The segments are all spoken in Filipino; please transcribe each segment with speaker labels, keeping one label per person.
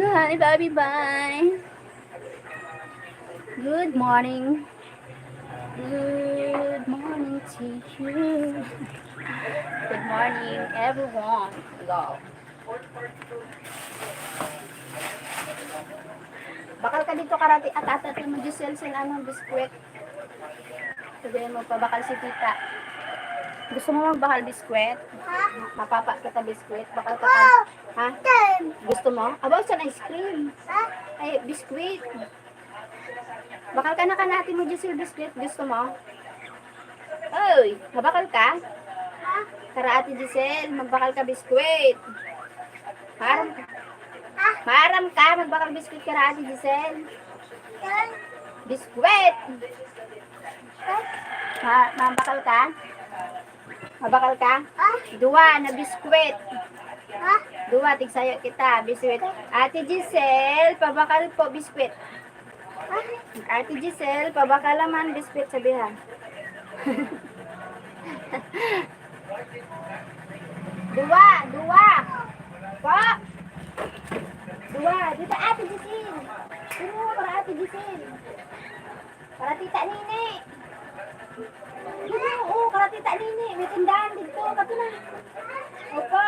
Speaker 1: Hi, Bobby, bye. Good morning. Good morning to you. Good morning, everyone. Go. Bakal ka dito karati at atat mo Giselle sa anong biskwit. Sabihin mo pa, bakal si tita. Gusto mo magbakal biskwit? Ha? Mapapa kita biskwit? Bakal ka pa. Ha? Gusto mo? Abaw sa ice cream. Ha? Ay, biskwit. Bakal ka na kanati mo Giselle biskwit. Gusto mo? Oy, mabakal ka? Ha? Tara ate Giselle, magbakal ka biskwit. Maram ka. Maram ka, magbakal biskwit ka ate Giselle. Biskwit. Mabakal ka? Mabakal ka? Dua na biskwit. Dua, tigsayo kita, biskwit. Ate Giselle, pabakal po biskwit. Ate Giselle, pabakal naman biskwit, sabihan. Dua. Po. Dua. Dito ate Giselle. Dito para ate Giselle. Para tita Nini. Oo, para tita Nini. May tindahan dito. Kato na. Opo.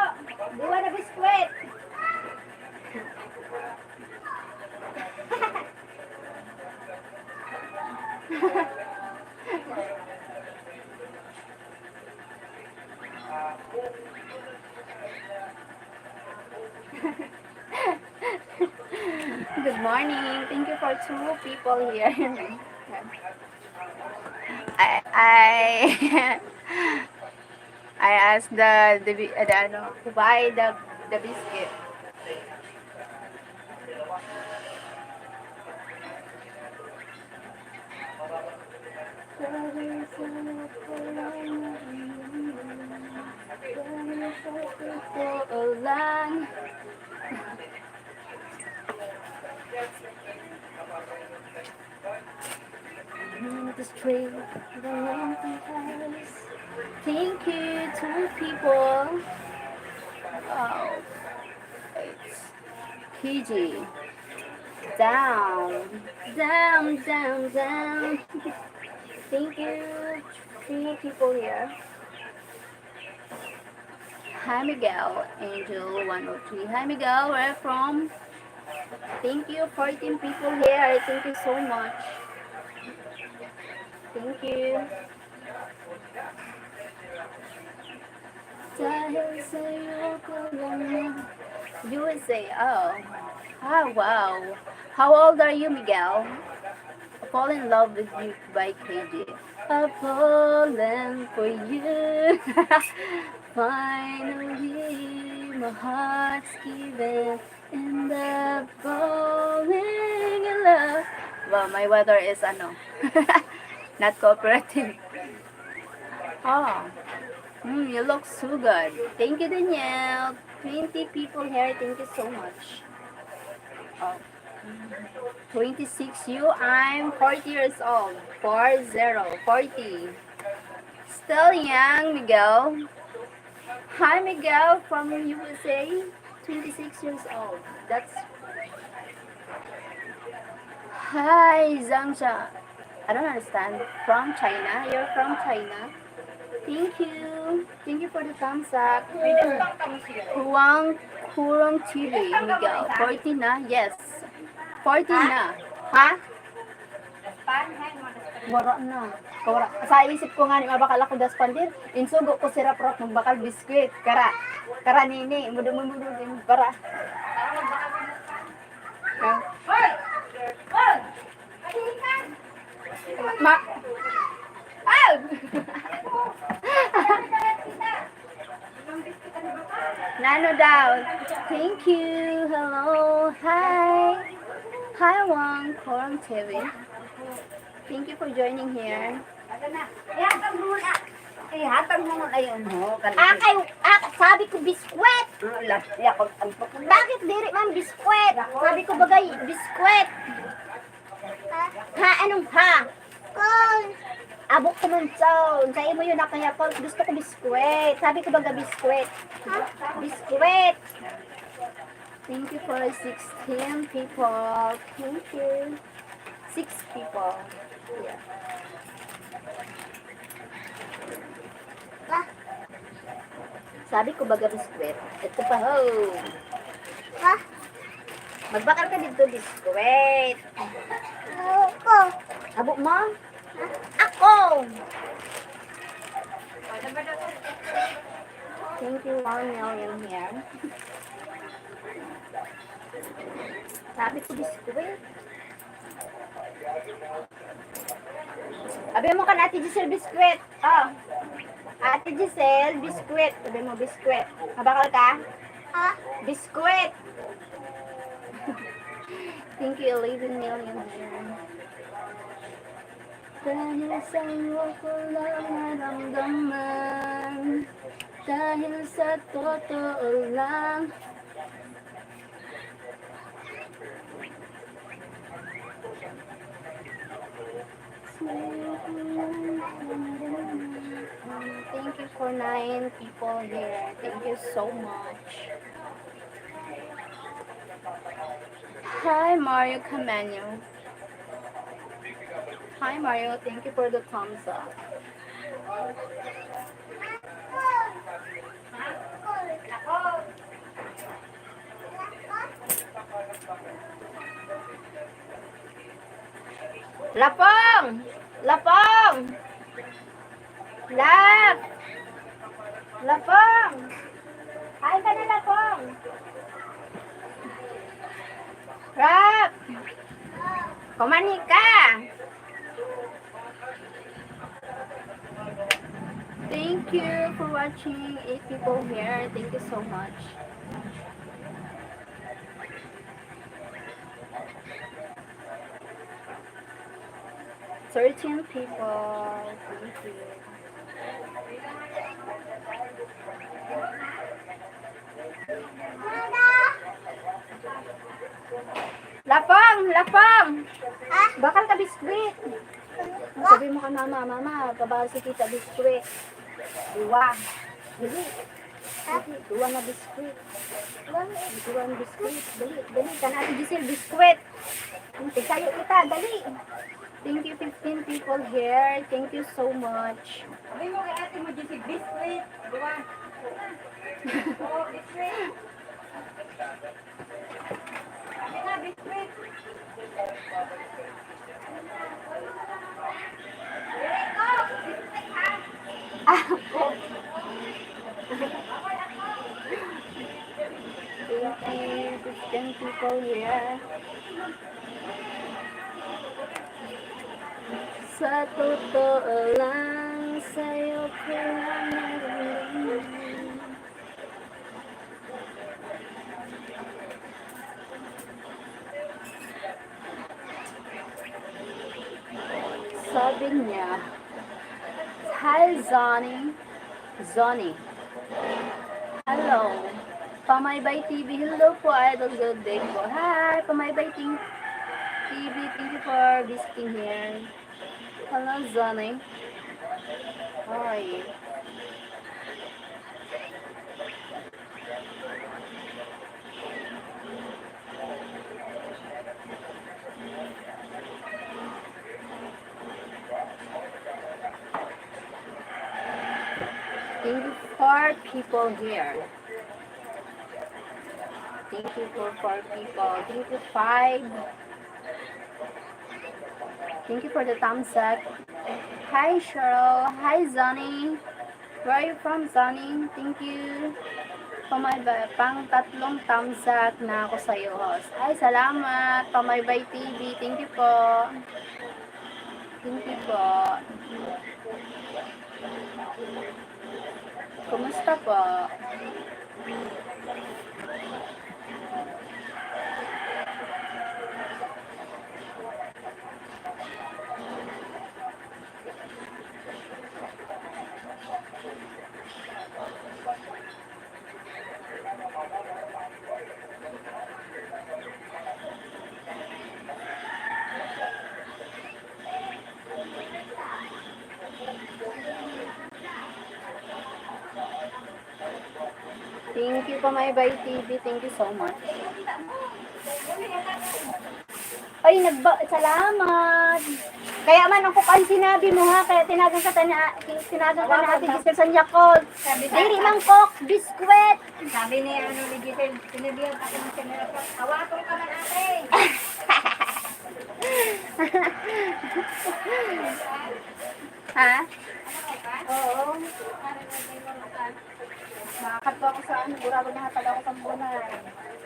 Speaker 1: Dua na biskwit. Good morning. Thank you for 2 people here. I I asked to buy the biscuit. Lang. Thank you to people. Oh, it's PG. Down. Thank you, 3 people here. Hi Miguel, Angel 103. Hi Miguel, where from? Thank you, 14 people here. Thank you so much. Thank you. USA. Oh, wow. How old are you, Miguel? I fall in love with you by KG. I've fallen for you. Finally, my heart's given, and I'm falling in love. Well, my weather is not cooperative. Oh, you look so good. Thank you, Danielle. 20 people here. Thank you so much. Oh. 26 you. I'm 40 years old. 40. Still young, Miguel. Hi, Miguel from USA. 26 years old. That's... Hi, Zangsha. I don't understand. From China? You're from China? Thank you. Thank you for the thumbs up. Kurang TV, Miguel. 40 na? Yes. 40 na. Ha? Wala na. Sa isip ko nga ni mabakal ako daspan din. Insugo ko sirap rap magbakal biskwit. Kara nini. Mudo din. Para. Ma. Oh! Nano daw. Thank you. Hello. Hi. Hi, Wang. Korang TV. Thank you for joining here.
Speaker 2: Hatag mo na yun ho.
Speaker 1: Sabi ko biskwit. Bakit diri man biskwit? Sabi ko bagay biskwit. Ha, anong ha? Abok ko man sound. Sa'yo mo yun na kaya ko. Gusto ko biskwit. Sabi ko baga biskwit. Biskwit. Thank you for 16 people. Thank you. 6 people. Yeah. Ah, sabi ko baga biskwit. Ito pa ho. Ah, magbakal ka dito biskwit. Ako. Abo mo? Ako. Thank you 1 million here. Sabi ko biskwit. Sabi mo ka na Ate Giselle biskwit. Oh. Ate Giselle biskwit. Sabi mo biskwit. Mabakal ka? Ah, biskwit. Thank you 11 million here. Dahil sa'yo ko lang naramdaman, dahil sa totoo lang. Thank you for 9 people here. Thank you so much. Hi Mario Camano. Hi Mario, thank you for the thumbs up. Lapong! Lapong! Lap! Lapong! Hi ka na Lapong! Rap! Kumani ka! Thank you for watching 8 people here. Thank you so much. Thirteen people. Thank you. Lapang! Lapang! Bakal ka biskwit. Sabi mo ka mama, pabahal si tita biskwit. Dua. Dali. Dua na biskwit. Dua na biskwit. Dali. Ka natin Giselle biskwit. Sayo kita, dali. Thank you 15 people here. Thank you so much.
Speaker 2: Sabi mo kay ate mo, Giselle, biscuit. Diba? Oo, biscuit. Sabi nga, biscuit.
Speaker 1: Thank you 15 people here. Sa totoo lang, sa'yo ko lang nararamdaman. Sabi niya, hi Zonny. Zonny. Hello. Pamaybay TV. Hello po, Idol. Good day po. Hi, Pamaybay TV. Thank you for visiting here. Hello, Zonny. How are you? Thank you for people here. Thank you for 4 people. Thank you 5. Thank you for the thumbs up. Hi Cheryl. Hi Zonny. Where are you from, Zonny? Thank you. Pang tatlong thumbs up na ako sa iyo, host. Ay, salamat. Pamaybay TV. Thank you po. Thank you po. Kumusta po? Thank you, Pamaybay TV. Thank you so much. Ay, salamat. Kaya man ang kukan sinabi mo ha, kaya tinagan ka na Ate Giselle sa Yakol. Dili mang kok, biskwit.
Speaker 2: Sabi ni ni Giselle, sinabihan ako ng camera ko, hawakan ka man ate.
Speaker 1: Ha? Oo. Makakatwa ako sa ano, burago na hatag ako sa muna.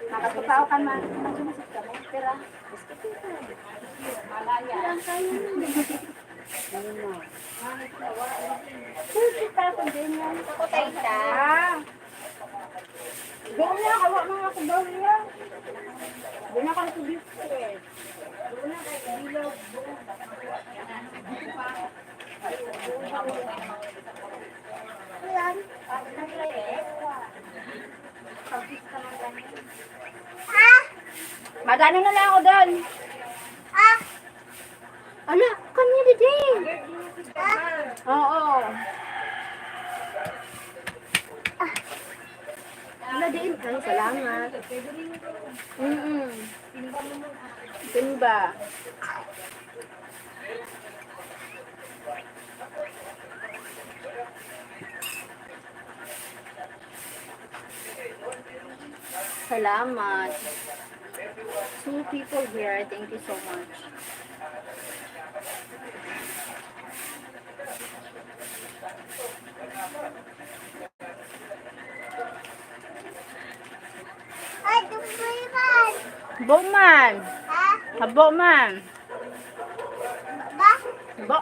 Speaker 1: Makakatwa ako kan man. Magsumasit ka mo, pera. Malaya. Ilang kayo. Ano? Kita ko din yan. Ako tayo. Doon na, kawa mga ako daw yan. Doon na kang tubig. Doon na kayo bilog. Yan. Magano na lang ako doon. Ano? Kanya din. Oo. Wala din. Ay, salamat. Timba. Salamat. 2 people here. Thank you so much. Bo man. Habo man. Bo.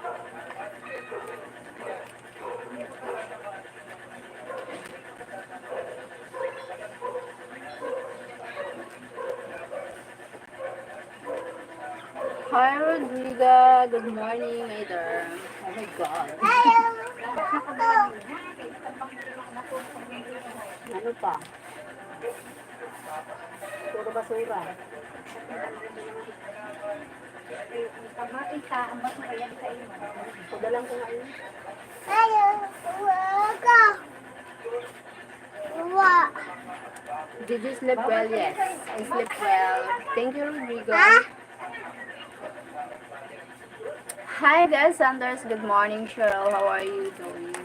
Speaker 1: Hi, Rodriga. Good morning, Mater. Oh my God. Ano pa? Puro basura.
Speaker 2: Kamay ka, ang baso kaya sa iyo.
Speaker 1: Padalang ko ngayon. Did you sleep well? Yes. I slept well. Thank you, Rodrigo. Hi, guys. Sanders. Good morning, Cheryl. How are you doing?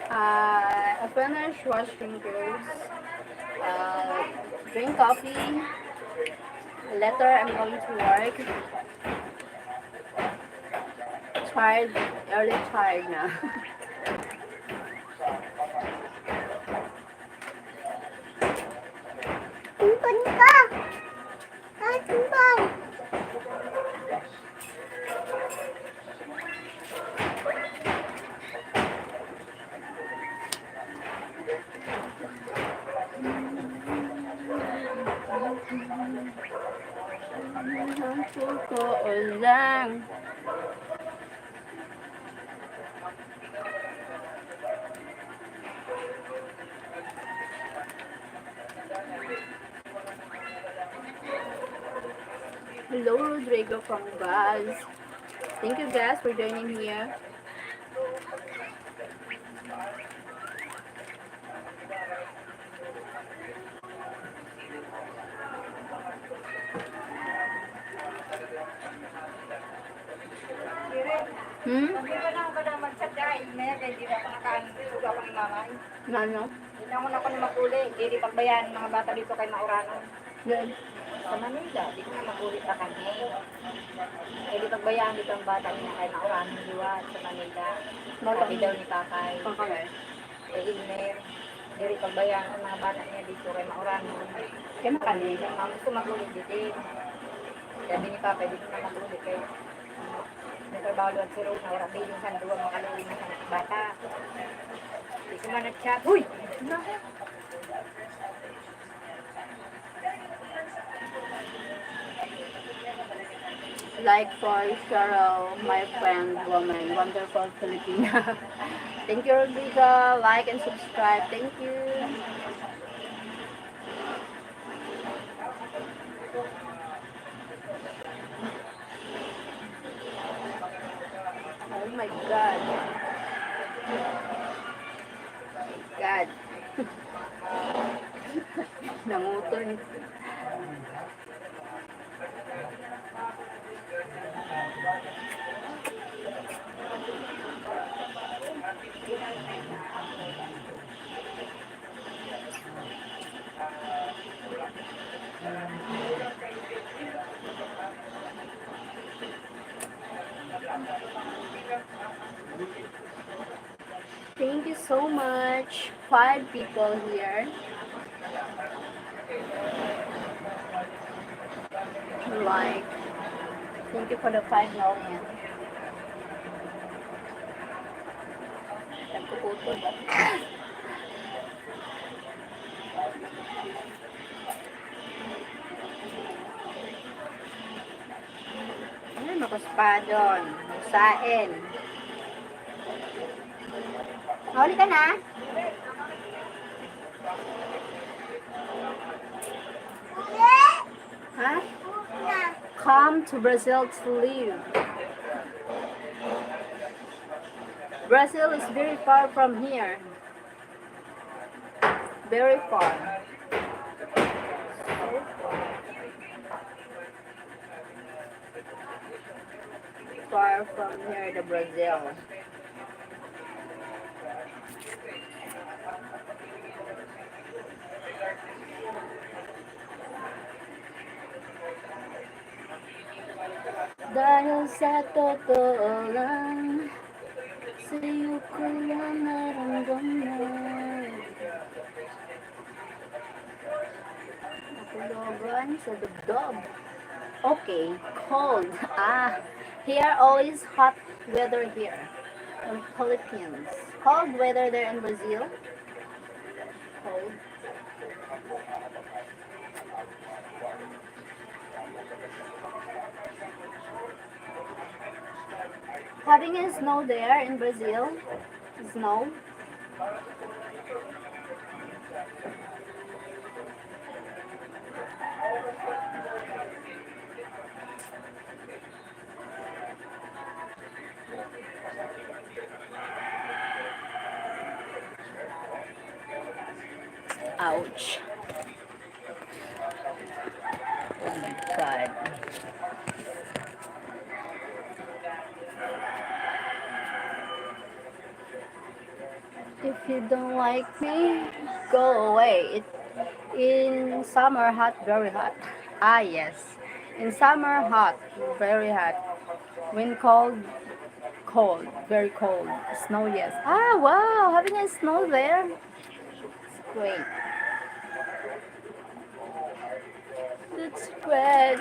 Speaker 1: I finished washing clothes. Drink coffee. Later, I'm going to work. Tired, early tired na. Tumpan ka! Ay, tumpan! Totoo lang. Hello, Rodrigo from Baz. Thank you guys for joining here.
Speaker 2: Hindi ba na ako na magsadya, ina, kaya di ba ako nakaantuga ako ni mamay.
Speaker 1: Nano?
Speaker 2: Hinangon ako ni Maguli, hindi pagbayan mga bata dito kay Mauranon.
Speaker 1: Yan.
Speaker 2: Sa Manila, di ko na magulit pa kami. Hindi pagbayan dito ang bata niya kay Mauranon liwat sa Manila. Sabi daw ni Papay,
Speaker 1: Okay.
Speaker 2: kay Ilmer, hindi pagbayan ang mga bata niya dito kay Mauranon.
Speaker 1: Kaya makanina.
Speaker 2: Ang gusto magulit dito. Sabi ni Papay, di ko na magulit kay nagtrabaho doon si Rose na wala biling sa duwa makaluwi ng bata. Di ko man nag-chat. Uy!
Speaker 1: Like for Cheryl, my friend, woman, wonderful Filipina. Thank you, Rodrigo. Like and subscribe. Thank you. Oh my God. God. Thank you so much. 5 people here. Like, thank you for the 5 million. Nagpuputol ba? Ano, makuspadon. Musain. Huli ka na? Ha? Come to Brazil to live. Brazil is very far from here. Very far. Far from here to Brazil. Dahil sa totoo lang, sa'yo ko lang naramdaman. Nakulogan sa dugdog. Okay, cold. Here always hot weather here in Philippines. Cold weather there in Brazil. Cold. Having a snow there in Brazil. Snow. Ouch. Oh my God. If you don't like me, go away. In summer, hot, very hot. Yes. In summer, hot, very hot. When cold, cold, very cold. Snow, yes. Wow, having a snow there. It's great. That's great.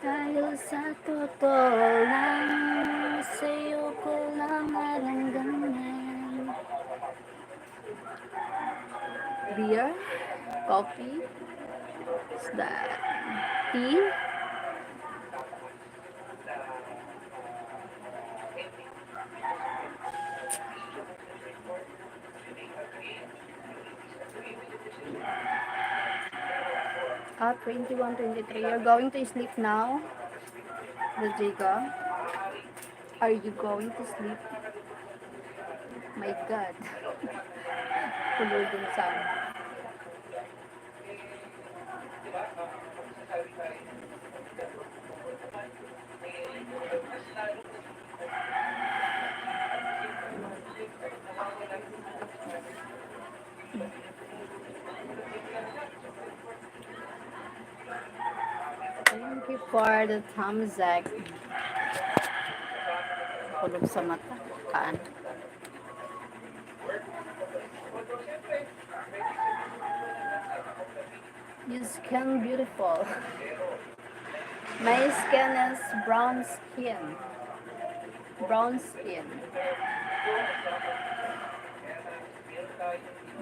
Speaker 1: Dahil sa totoo lang, sa'yo ko lang naramdaman. Beer? Coffee? What's that? Tea? Ah, 21, 23. You're going to sleep now? The Jiga? Are you going to sleep? My God. Kulugin sa Thank you for the thumbs up. Kulog sa mata. Kaan. Your skin beautiful. My skin is brown skin. Brown skin.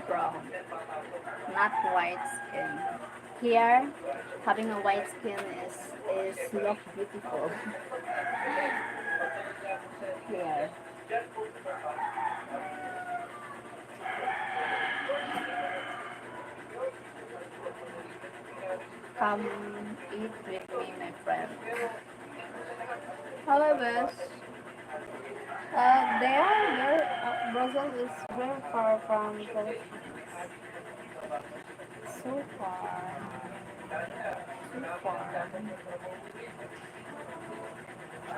Speaker 1: Brown. Not white skin. Here, having a white skin is look beautiful. Here. Come eat with me, my friend. However, Brazil is very far from Philippines. So far. So far.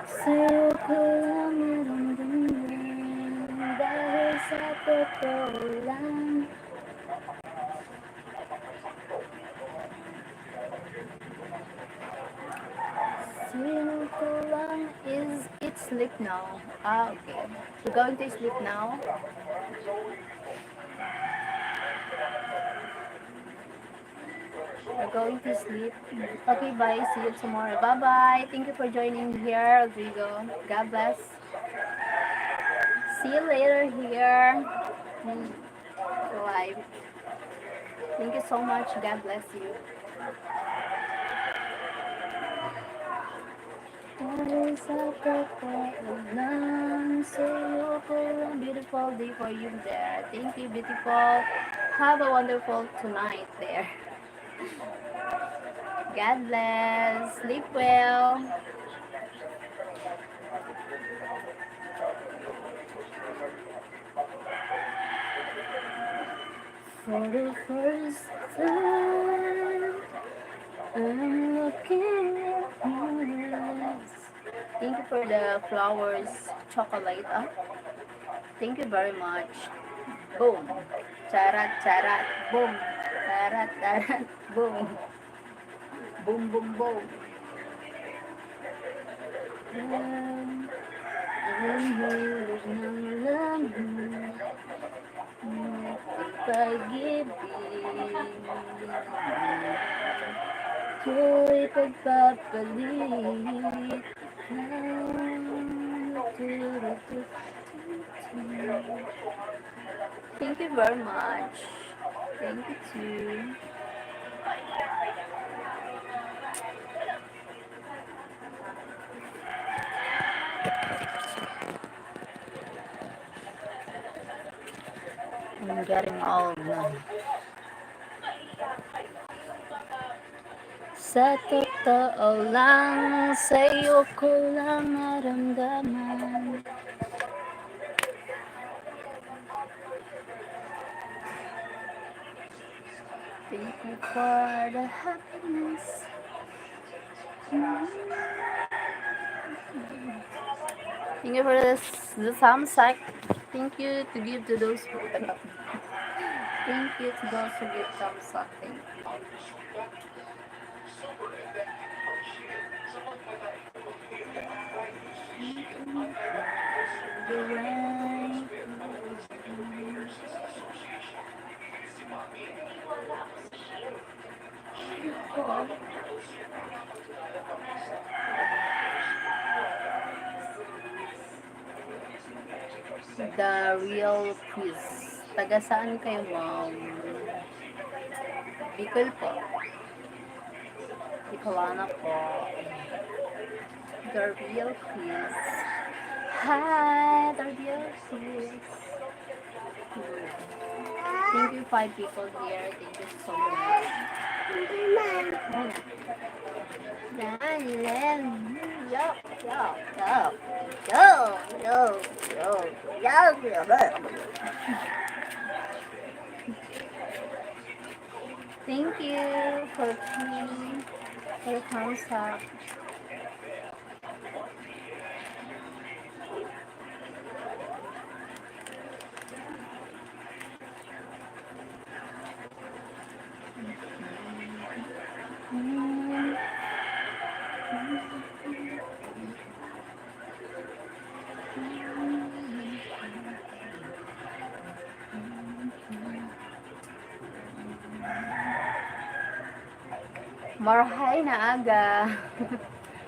Speaker 1: Sa'yo ko lang naramdaman. Dahil sa totoo lang. Sino ko lang is it sleep now? Ah, okay. We're going to sleep now. We're going to sleep. Okay, bye. See you tomorrow. Bye-bye. Thank you for joining here, Rodrigo. God bless. See you later here. Live. Thank you so much. God bless you. Dahil sa totoo lang, sa'yo ko lang beautiful day for you there. Thank you, beautiful. Have a wonderful tonight there. God bless. Sleep well. For the first time, I'm looking at your eyes. Thank you for the flowers, chocolate. Ah, thank you very much. Boom. Charat, charat. Boom. Charat, charat. Boom. Boom, boom, boom. Ang hirap ng lamang pag-ibig ko'y pagpapalit. Thank you very much. Thank you too. I'm getting old now. Sa totoo lang, sa'yo ko lang naramdaman. Thank you for the happiness. Thank you for the thumbs up. Thank you to give to those who thank you to those who give thumbs up. Thank you. The rain. The real quiz. Taga saan kayo, ma'am? Bicol po. Bicolana po. The real quiz. Hi, the real quiz. Thank you, 5 people here. Thank you so much. Thank you for tuning, for the thumbs up. Marhay na aga.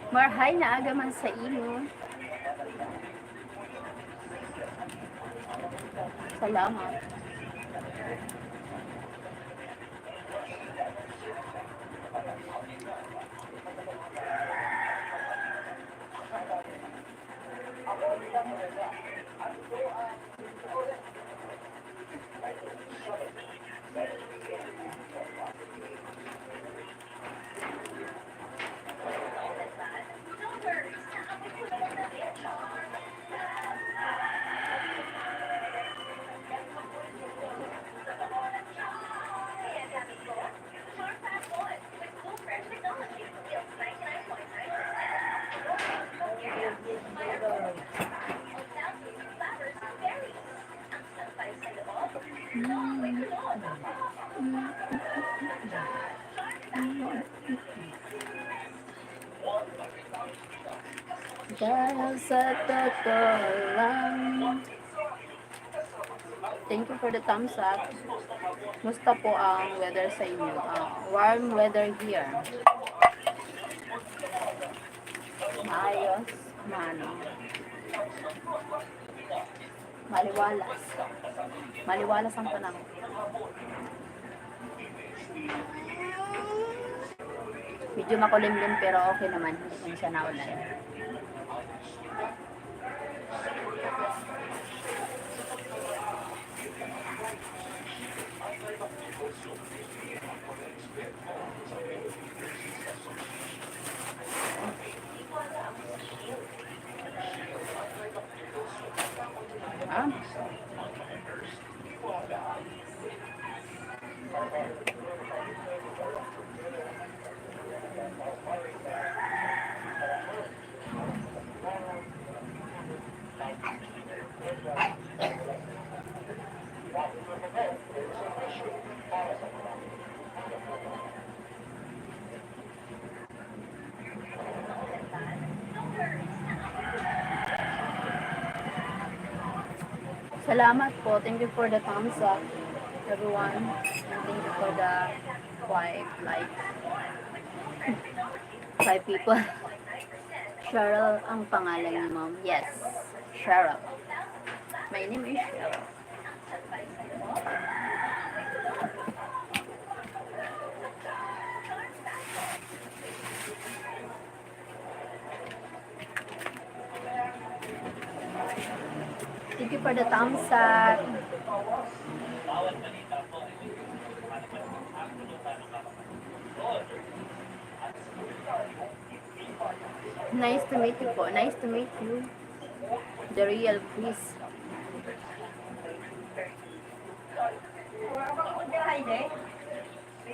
Speaker 1: Marhay na aga man sa imo. Salamat. Dahil sa totoo lang. Thank you for the thumbs up. Musta po ang weather sa inyo? Warm weather here. Maayos. Mano. Maliwalas. Maliwalas ang panahon. Medyo makulimlim pero okay naman. Hindi naman siya naulan. Ah. Salamat po. Thank you for the thumbs up, everyone. And thank you for the 5 likes. 5 people. Cheryl ang pangalan ni mom. Yes, Cheryl. My name is Cheryl. Thank you for the thumbs up. Nice to meet you po. Nice to meet you. The real Chris.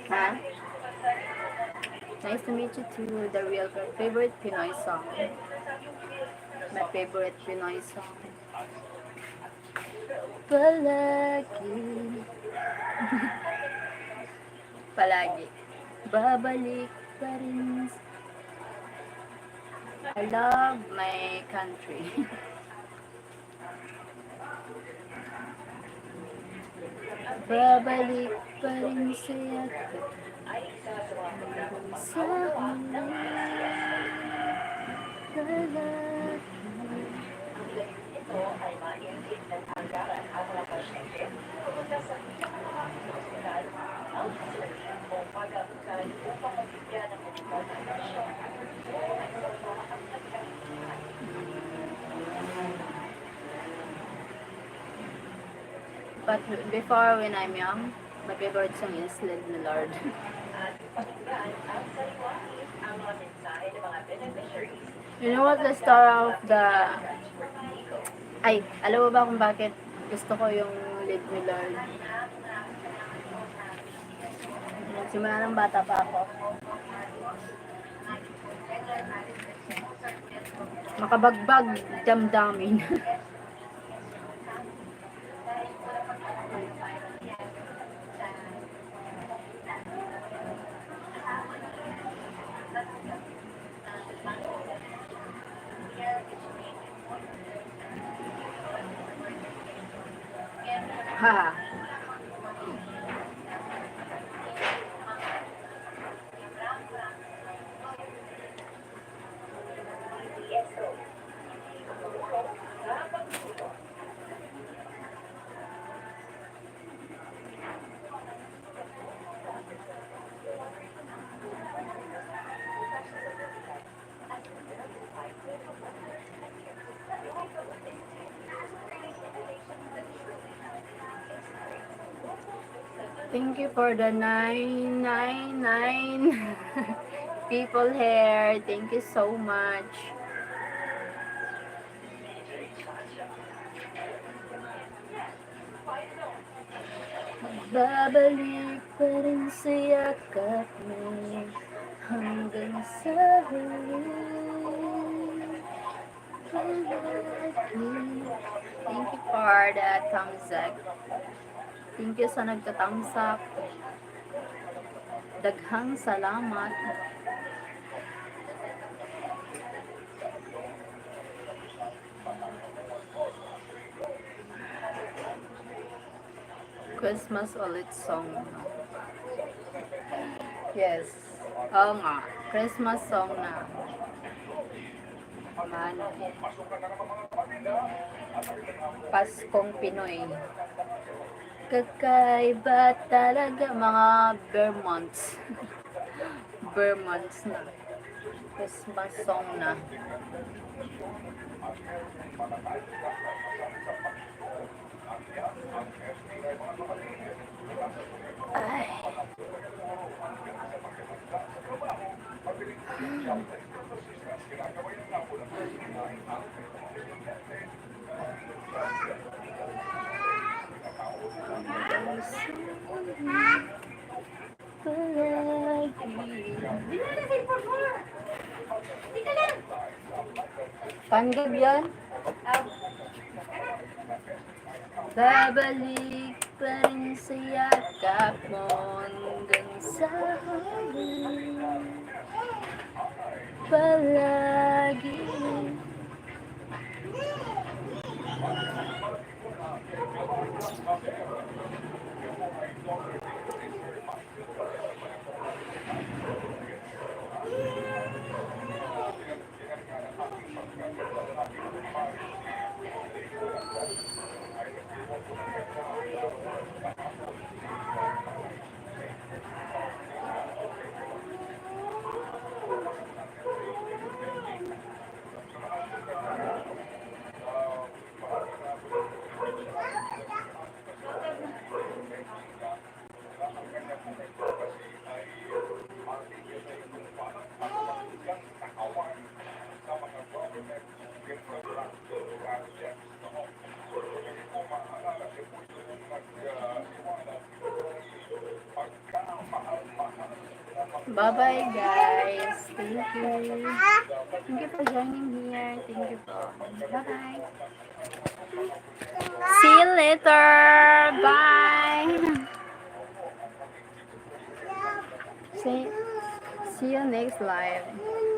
Speaker 1: Ha? Nice to meet you too. The real Chris. Favorite Pinoy song. My favorite Pinoy song. Palagi. Palagi. Babalik pa rin. I love my country. Babalik pa rin siya sa huli. Palagi. But before, when I'm young, my favorite song is Lead the Lord. You know what the story of the... Ay, alam mo ba kung bakit gusto ko yung Lead the Lord? Simula ng bata pa ako. Makabagbag damdamin. Ha. Thank you for the 999 people here. Thank you so much. Babalik pa rin sa yakap mo hanggang sa huli. Palagi. Thank you for the thumbs up. Thank you sa nagtatamsak. Daghang salamat. Christmas ulit song. Yes. Oo nga. Christmas song na. Man. Paskong Pinoy. Kakaiba talaga mga Vermonts. Vermonts na. Christmas song na. Ay. Panggap yan? Babalik pa rin sa yakap mo hanggang sa huli. Palagi. Bye-bye guys. Thank you. Thank you for joining here. Thank you for. Bye-bye. See you later. Bye. See you next live.